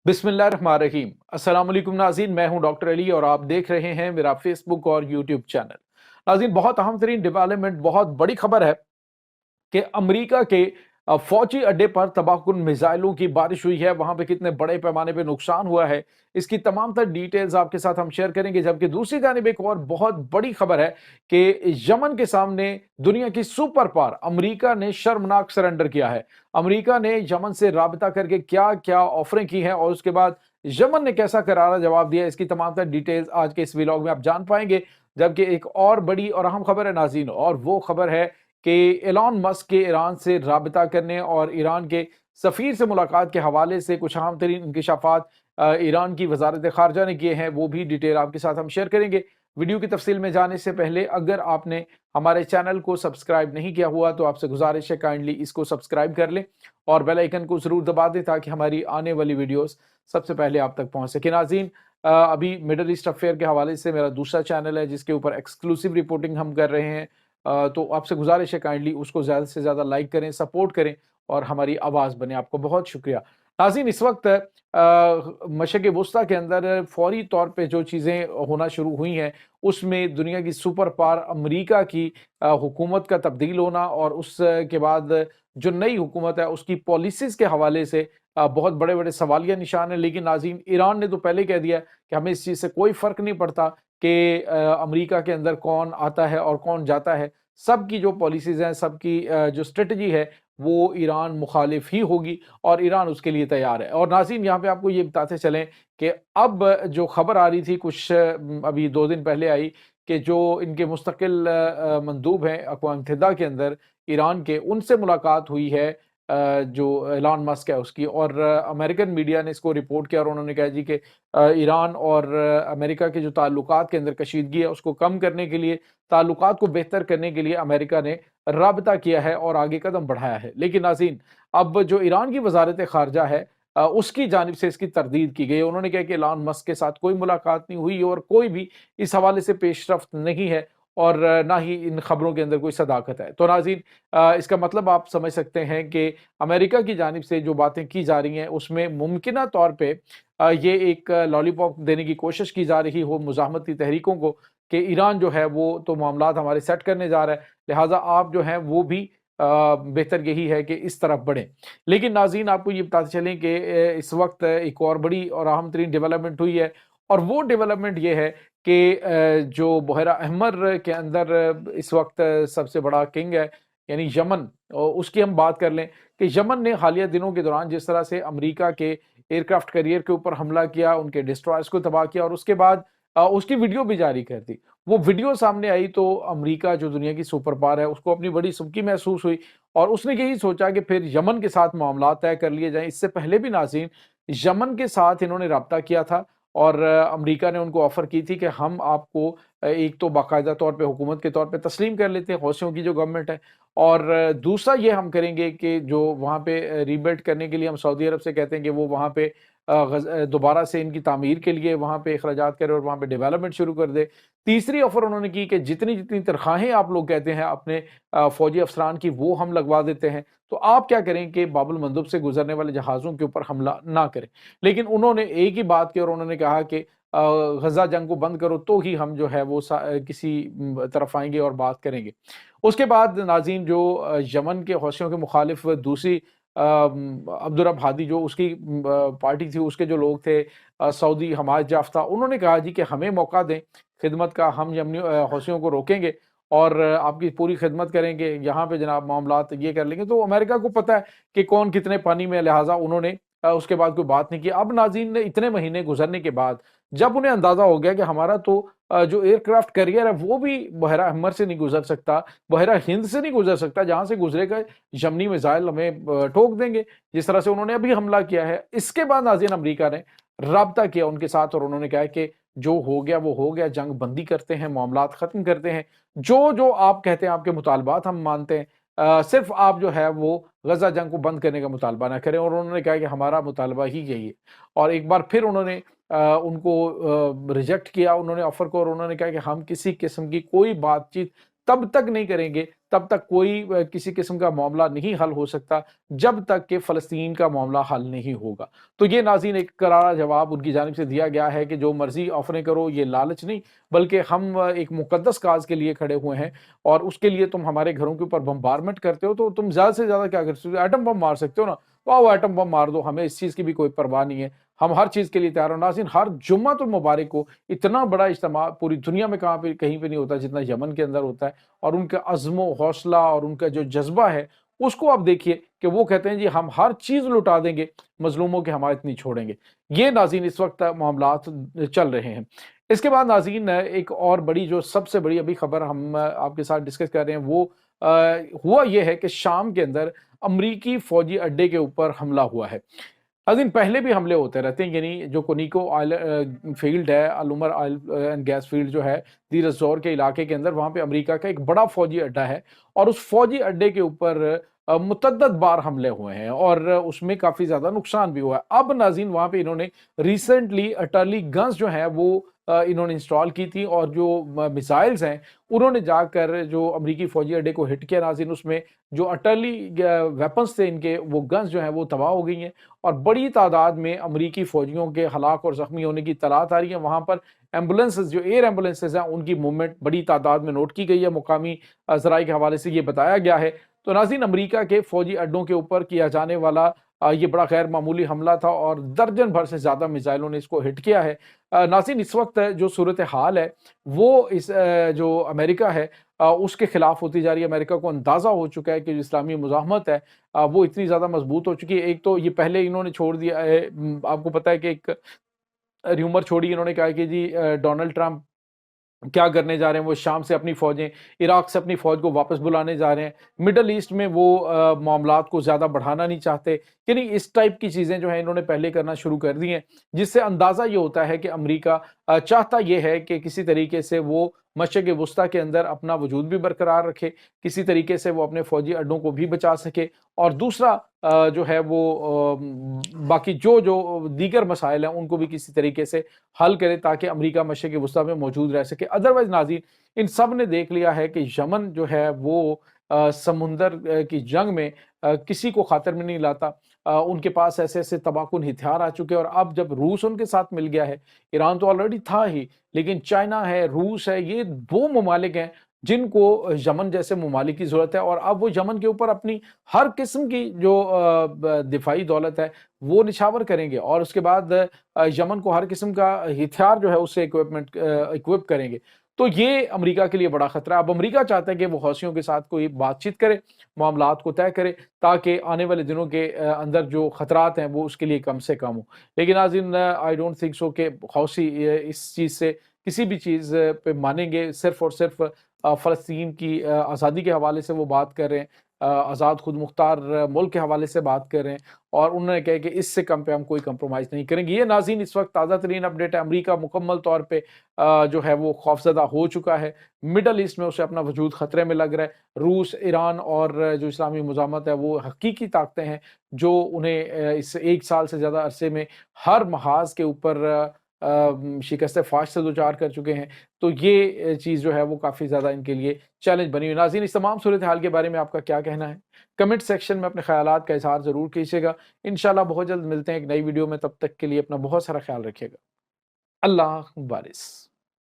बिस्मिल्लाहिर्रहमानिर्रहीम। अस्सलाम वालेकुम नाज़रीन, मैं हूं डॉक्टर अली और आप देख रहे हैं मेरा फेसबुक और यूट्यूब चैनल। नाज़रीन, बहुत अहम तरीन डेवलपमेंट, बहुत बड़ी खबर है कि अमेरिका के फौजी अड्डे पर तबाहकुन मिसाइलों की बारिश हुई है। वहां पे कितने बड़े पैमाने पे नुकसान हुआ है, इसकी तमाम तर डिटेल्स आपके साथ हम शेयर करेंगे। जबकि दूसरी जानिब एक और बहुत बड़ी खबर है कि यमन के सामने दुनिया की सुपर पावर अमेरिका ने शर्मनाक सरेंडर किया है। अमेरिका ने यमन से राबता करके क्या क्या ऑफरें की हैं और उसके बाद यमन ने कैसा करारा जवाब दिया, इसकी तमाम तर डिटेल्स आज के इस व्लॉग में आप जान पाएंगे। जबकि एक और बड़ी और अहम खबर है नाज़रीन, और वो खबर है कि एलन मस्क के ईरान से राबता करने और ईरान के सफ़ीर से मुलाकात के हवाले से कुछ अहम तरीन इंकशाफात ईरान की वजारत खारजा ने किए हैं, वो भी डिटेल आपके साथ हम शेयर करेंगे। वीडियो की तफसील में जाने से पहले अगर आपने हमारे चैनल को सब्सक्राइब नहीं किया हुआ तो आपसे गुजारिश है काइंडली इसको सब्सक्राइब कर लें और बेल आइकन को ज़रूर दबा दें ताकि हमारी आने वाली वीडियोस सबसे पहले आप तक पहुंच सके। नाज़रीन, अभी मिडल ईस्ट अफेयर के हवाले से मेरा दूसरा चैनल है जिसके ऊपर एक्सक्लूसिव रिपोर्टिंग हम कर रहे हैं। तो आपसे गुजारिश है काइंडली उसको ज़्यादा से ज़्यादा लाइक करें, सपोर्ट करें और हमारी आवाज़ बने। आपको बहुत शुक्रिया। नाज़रीन, इस वक्त मशरिक़ वुस्ता के अंदर फौरी तौर पे जो चीज़ें होना शुरू हुई हैं उसमें दुनिया की सुपर पावर अमेरिका की हुकूमत का तब्दील होना और उसके बाद जो नई हुकूमत है उसकी पॉलिसीज़ के हवाले से बहुत बड़े बड़े सवालिया निशान है। लेकिन नाज़रीन, ईरान ने तो पहले कह दिया कि हमें इस चीज़ से कोई फ़र्क नहीं पड़ता कि अमेरिका के अंदर कौन आता है और कौन जाता है। सबकी जो पॉलिसीज़ हैं, सबकी जो स्ट्रेटजी है वो ईरान मुखालिफ ही होगी और ईरान उसके लिए तैयार है। और नाज़रीन, यहाँ पे आपको ये बताते चलें कि अब जो खबर आ रही थी कुछ अभी 2 दिन पहले आई कि जो इनके मुस्तकिल मंदूब हैं अक़वाम मुत्तहिदा के अंदर ईरान के, उनसे मुलाकात हुई है जो एलन मस्क है उसकी। और अमेरिकन मीडिया ने इसको रिपोर्ट किया और उन्होंने कहा जी कि ईरान और अमेरिका के जो ताल्लुकात के अंदर कशीदगी है उसको कम करने के लिए, ताल्लुकात को बेहतर करने के लिए अमेरिका ने राबता किया है और आगे कदम बढ़ाया है। लेकिन नाज़रीन, अब जो ईरान की वजारत खारजा है उसकी जानिब से इसकी तरदीद की गई है। उन्होंने कहा कि एलन मस्क के साथ कोई मुलाकात नहीं हुई और कोई भी इस हवाले से पेशरफ्त नहीं है और ना ही इन खबरों के अंदर कोई सदाकत है। तो नाज़रीन, इसका मतलब आप समझ सकते हैं कि अमेरिका की जानिब से जो बातें की जा रही हैं उसमें मुमकिना तौर पे ये एक लॉलीपॉप देने की कोशिश की जा रही हो मुज़ाहमती तहरीकों को कि ईरान जो है वो तो मामलात हमारे सेट करने जा रहा है, लिहाजा आप जो हैं वो भी बेहतर यही है कि इस तरफ बढ़ें। लेकिन नाज़रीन, आपको ये बताते चलें कि इस वक्त एक और बड़ी और अहम तरीन डेवलपमेंट हुई है और वो डेवलपमेंट ये है कि जो बहरा अहमर के अंदर इस वक्त सबसे बड़ा किंग है यानी यमन, उसकी हम बात कर लें कि यमन ने हालिया दिनों के दौरान जिस तरह से अमेरिका के एयरक्राफ्ट कैरियर के ऊपर हमला किया, उनके डिस्ट्रॉयर्स को तबाह किया और उसके बाद उसकी वीडियो भी जारी कर दी। वो वीडियो सामने आई तो अमेरिका जो दुनिया की सुपर पावर है उसको अपनी बड़ी सुबकी महसूस हुई और उसने यही सोचा कि फिर यमन के साथ मामला तय कर लिए जाएं। इससे पहले भी नाज़रीन, यमन के साथ इन्होंने राब्ता किया था और अमेरिका ने उनको ऑफ़र की थी कि हम आपको एक तो बाकायदा तौर पे हुकूमत के तौर पे तस्लीम कर लेते हैं, हौसियों की जो गवर्नमेंट है, और दूसरा ये हम करेंगे कि जो वहाँ पे रीबिल्ड करने के लिए हम सऊदी अरब से कहते हैं कि वो वहाँ पे दोबारा से इनकी तामीर के लिए वहाँ पे अखराजात करे और वहाँ पे डेवलपमेंट शुरू कर दे। तीसरी ऑफ़र उन्होंने की कि जितनी-जितनी तनख्वाहें आप लोग कहते हैं अपने फ़ौजी अफ़सरान की, वो हम लगवा देते हैं। तो आप क्या करें कि बाबुल मंदब से गुज़रने वाले जहाज़ों के ऊपर हमला ना करें। लेकिन उन्होंने एक ही बात की और उन्होंने कहा कि गज़ा जंग को बंद करो तो ही हम जो है वो किसी तरफ आएँगे और बात करेंगे। उसके बाद नाज़रीन, जो यमन के हौसियों के मुखालिफ दूसरी अब्दुल रब हादी जो उसकी पार्टी थी, उसके जो लोग थे सऊदी हमायत याफ्ता, उन्होंने कहा जी कि हमें मौका दें खिदमत का, हम यमनी हौसियों को रोकेंगे और आपकी पूरी खिदमत करेंगे, यहाँ पे जनाब मामलात ये कर लेंगे। तो अमेरिका को पता है कि कौन कितने पानी में है, लिहाजा उन्होंने उसके बाद कोई बात नहीं की। अब नाज़रीन, इतने महीने गुजरने के बाद जब उन्हें अंदाज़ा हो गया कि हमारा तो जो एयरक्राफ्ट कैरियर है वो भी बहरा अहमर से नहीं गुजर सकता, बहरा हिंद से नहीं गुजर सकता, जहाँ से गुजरेगा यमनी मिसाइल हमें ठोक देंगे, जिस तरह से उन्होंने अभी हमला किया है। इसके बाद नाज़रीन, अमेरिका ने राब्ता किया उनके साथ और उन्होंने कहा कि जो हो गया वो हो गया, जंग बंदी करते हैं, मामलात ख़त्म करते हैं, जो आप कहते हैं आपके मुतालबात हम मानते हैं, सिर्फ आप जो है वो गज़ा जंग को बंद करने का मुतालबा ना करें। और उन्होंने कहा कि हमारा मुतालबा ही यही है। और एक बार फिर उन्होंने उनको रिजेक्ट किया, उन्होंने ऑफ़र को, और उन्होंने कहा कि हम किसी किस्म की कोई बातचीत तब तक नहीं करेंगे تب تک کوئی کسی قسم کا معاملہ نہیں حل ہو سکتا جب تک کہ فلسطین کا معاملہ حل نہیں ہوگا۔ تو یہ ناظرین ایک کرارا جواب ان کی جانب سے دیا گیا ہے کہ جو مرضی آفریں کرو، یہ لالچ نہیں، بلکہ ہم ایک مقدس کاز کے لیے کھڑے ہوئے ہیں، اور اس کے لیے تم ہمارے گھروں کے اوپر بمبارمنٹ کرتے ہو تو تم زیادہ سے زیادہ کیا کر سکتے ہو؟ ایٹم بم مار سکتے ہو نا، تو آؤ ایٹم بم مار دو، ہمیں اس چیز کی بھی کوئی پرواہ نہیں ہے، ہم ہر چیز کے لیے تیار ہو۔ ناظرین، ہر جمعۃ المبارک کو اتنا بڑا اجتماع پوری دنیا میں کہیں پہ نہیں ہوتا جتنا یمن کے اندر ہوتا ہے، اور ان کا عزم و حوصلہ اور ان کا جو جذبہ ہے اس کو آپ دیکھیے کہ وہ کہتے ہیں جی ہم ہر چیز لٹا دیں گے، مظلوموں کی حمایت نہیں چھوڑیں گے۔ یہ ناظرین اس وقت معاملات چل رہے ہیں۔ اس کے بعد ناظرین ایک اور بڑی جو سب سے بڑی ابھی خبر ہم آپ کے ساتھ ڈسکس کر رہے ہیں وہ ہوا یہ ہے کہ شام کے اندر امریکی فوجی اڈے کے اوپر حملہ ہوا ہے۔ ناظرین پہلے بھی حملے ہوتے رہتے ہیں، یعنی جو کونیکو آئل فیلڈ ہے، العمر آئل اینڈ گیس فیلڈ جو ہے دیر الزور کے علاقے کے اندر، وہاں پہ امریکہ کا ایک بڑا فوجی اڈا ہے، اور اس فوجی اڈے کے اوپر متعدد بار حملے ہوئے ہیں اور اس میں کافی زیادہ نقصان بھی ہوا ہے۔ اب ناظرین وہاں پہ انہوں نے ریسنٹلی اٹرلی گنز جو ہیں وہ انہوں نے انسٹال کی تھی، اور جو میزائلز ہیں انہوں نے جا کر جو امریکی فوجی اڈے کو ہٹ کیا ناظرین، اس میں جو اٹرلی ویپنز تھے ان کے، وہ گنز جو ہیں وہ تباہ ہو گئی ہیں، اور بڑی تعداد میں امریکی فوجیوں کے ہلاک اور زخمی ہونے کی اطلاعات آ رہی ہیں۔ وہاں پر ایمبولینسز جو ایئر ایمبولینسز ہیں ان کی موومنٹ بڑی تعداد میں نوٹ کی گئی ہے، مقامی ذرائع کے حوالے سے یہ بتایا گیا ہے۔ تو ناظرین امریکہ کے فوجی اڈوں کے اوپر کیا جانے والا یہ بڑا غیر معمولی حملہ تھا، اور درجن بھر سے زیادہ میزائلوں نے اس کو ہٹ کیا ہے۔ ناظرین اس وقت جو صورتحال ہے وہ اس جو امریکہ ہے اس کے خلاف ہوتی جا رہی ہے۔ امریکہ کو اندازہ ہو چکا ہے کہ جو اسلامی مزاحمت ہے وہ اتنی زیادہ مضبوط ہو چکی ہے۔ ایک تو یہ پہلے انہوں نے چھوڑ دیا ہے، آپ کو پتہ ہے کہ ایک ریومر چھوڑی انہوں نے کہا کہ جی ڈونلڈ ٹرمپ کیا کرنے جا رہے ہیں، وہ شام سے اپنی فوجیں، عراق سے اپنی فوج کو واپس بلانے جا رہے ہیں، مڈل ایسٹ میں وہ معاملات کو زیادہ بڑھانا نہیں چاہتے، یعنی اس ٹائپ کی چیزیں جو ہیں انہوں نے پہلے کرنا شروع کر دی ہیں، جس سے اندازہ یہ ہوتا ہے کہ امریکہ چاہتا یہ ہے کہ کسی طریقے سے وہ مشرق وسطیٰ کے اندر اپنا وجود بھی برقرار رکھے، کسی طریقے سے وہ اپنے فوجی اڈوں کو بھی بچا سکے، اور دوسرا جو ہے وہ باقی جو دیگر مسائل ہیں ان کو بھی کسی طریقے سے حل کرے تاکہ امریکہ مشرق وسطیٰ میں موجود رہ سکے۔ ادروائز ناظرین ان سب نے دیکھ لیا ہے کہ یمن جو ہے وہ سمندر کی جنگ میں کسی کو خاطر میں نہیں لاتا، ان کے پاس ایسے ایسے تباہ کن ہتھیار آ چکے، اور اب جب روس ان کے ساتھ مل گیا ہے، ایران تو آلریڈی تھا ہی، لیکن چائنا ہے، روس ہے، یہ وہ ممالک ہیں جن کو یمن جیسے ممالک کی ضرورت ہے، اور اب وہ یمن کے اوپر اپنی ہر قسم کی جو دفاعی دولت ہے وہ نچھاور کریں گے، اور اس کے بعد یمن کو ہر قسم کا ہتھیار جو ہے اس سے اکوپ کریں گے۔ تو یہ امریکہ کے لیے بڑا خطرہ ہے۔ اب امریکہ چاہتا ہے کہ وہ حوثیوں کے ساتھ کوئی بات چیت کرے، معاملات کو طے کرے، تاکہ آنے والے دنوں کے اندر جو خطرات ہیں وہ اس کے لیے کم سے کم ہوں۔ لیکن ناظرین آئی ڈونٹ تھنک سو کہ حوثی اس چیز سے کسی بھی چیز پہ مانیں گے، صرف اور صرف فلسطین کی آزادی کے حوالے سے وہ بات کر رہے ہیں، آزاد خود مختار ملک کے حوالے سے بات کر رہے ہیں، اور انہوں نے کہا کہ اس سے کم پہ ہم کوئی کمپرومائز نہیں کریں گے۔ یہ ناظرین اس وقت تازہ ترین اپڈیٹ ہے۔ امریکہ مکمل طور پہ جو ہے وہ خوفزدہ ہو چکا ہے، مڈل ایسٹ میں اسے اپنا وجود خطرے میں لگ رہا ہے۔ روس، ایران اور جو اسلامی مزاحمت ہے وہ حقیقی طاقتیں ہیں جو انہیں اس ایک سال سے زیادہ عرصے میں ہر محاذ کے اوپر شکست فاش سے دوچار کر چکے ہیں۔ تو یہ چیز جو ہے وہ کافی زیادہ ان کے لیے چیلنج بنی ہوئی۔ ناظرین اس تمام صورتحال کے بارے میں آپ کا کیا کہنا ہے؟ کمنٹ سیکشن میں اپنے خیالات کا اظہار ضرور کیجیے گا۔ انشاءاللہ بہت جلد ملتے ہیں ایک نئی ویڈیو میں، تب تک کے لیے اپنا بہت سارا خیال رکھیے گا۔ اللہ حافظ۔